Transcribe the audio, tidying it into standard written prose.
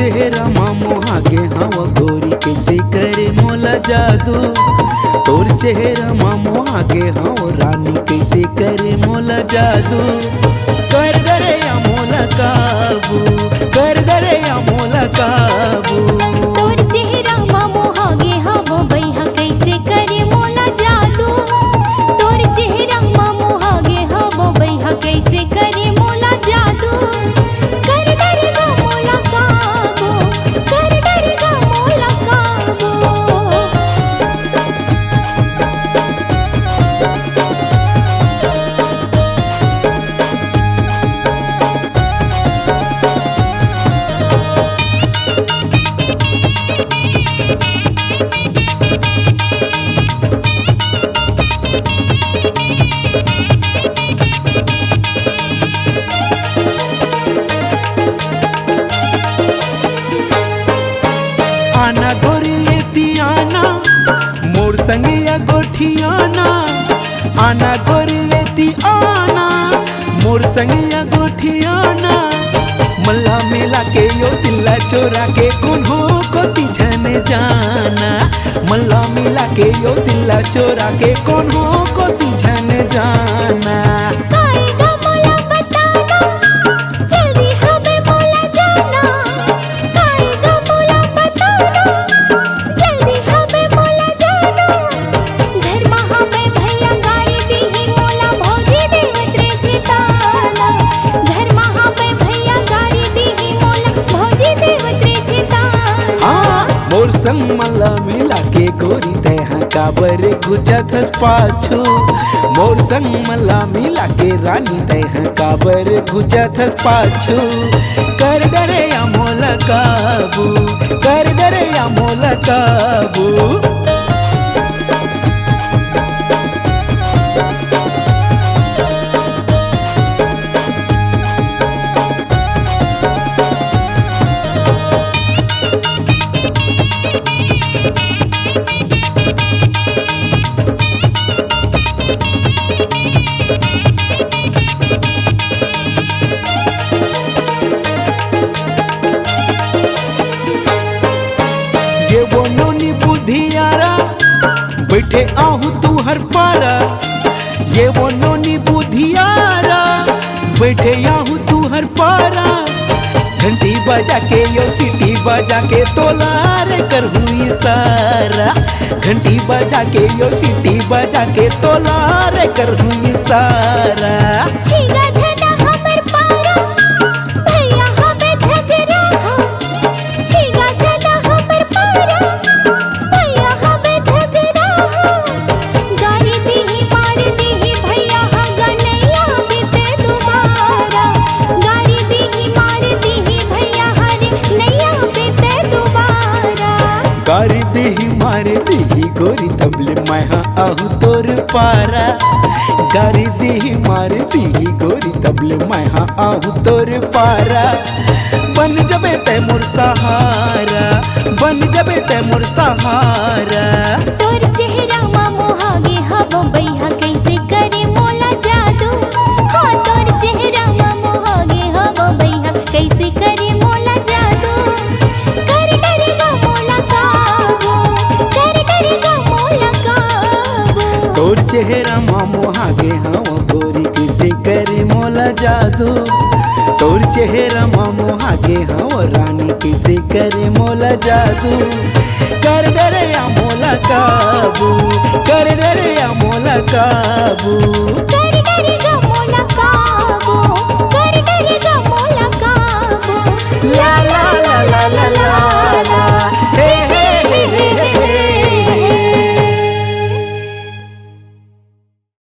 चेहरा मामो आगे हवा गोरी कैसे करे मोला जादू। तोर चेहरा मामो आगे हवा रानी कैसे करे मोला जादू। कर दरे या मोला काबू, कर दरे या मोला काबू। तोर चेहरा मामो आगे हवा बैहा कैसे करे मोला जादू। तोर चेहरा मामो आगे हवा बैहा कैसे करे मोला जादू। कर डरेगा मोला काबू, कर डरेगा मोला काबू। आना गोरी लेती आना मोर संगिया गोठियाना। आना गोरी लेती आना मोर संगिया गोठियाना। मल्ला मिला के यो दिल्ला चोरा के कोन्हो को तिझन जाना। मल्ला मिला के यो दिल्ला चोरा के कोन्हो को तिझन जाना। काएगा मोला बताना, जल्दी हमें मोला जाना। काएगा मोला बताना, जल्दी हमें मोला जाना। घर में हमें भैया गाड़ी दीही मोला भौजी देवत रे ठिकाना। घर में हमें भैया गाड़ी दीही मोला भौजी देवत रे ठिकाना। मोर संग मल्ला मिला के गोरी तैहा काबर गुजथस पाछू। मोर संग मल्ला मिला के रानी तैहा काबर गुजथस पाछू। कर डरे या मोला काबू, कर डरे या मोला काबू। ये वो नोनी बुधियारा बैठे आहू तू हर पारा। ये वो नोनी बुधियारा बैठे आहू तू हर पारा। घंटी बजा के यो सीटी बजा के तोलार कर हुई सारा। घंटी बजा के यो सीटी बजा के तोलार कर हुई सारा। छीगा झटा हमर पारा, भैया हमें झगड़ा हो। छीगा झटा हमर पारा, भैया हमें झगड़ा हो। गाड़ी दीही मार दीही भैया हगा नैया बीते दोबारा। गाड़ी दीही मार दीही भैया हरे नैया बीते दोबारा। गारी देही मार देही गोरी तबले मैं आहू तोर पारा। गारी देही मार देही गोरी तबले मैं आहू तोर पारा। बन जबे ते मोर सहारा, बन जबे ते मोर सहारा। तोर चेहरा मामो आगे हवा बैहा कैसे करे मोला जादू। हाँ तोर चेहरा मामो आगे हवा बैहा कैसे करे मोला जादू। कर डरेगा मोला काबू, कर डरेगा मोला काबू। तोर चेहरा मामो आगे हवा गोरी कैसे करे मोला जादू। तोर चेहरा मामो आगे हवा रानी कैसे करे मोला जादू। कर डरे या मोला काबू, कर डरे या मोला काबू। कर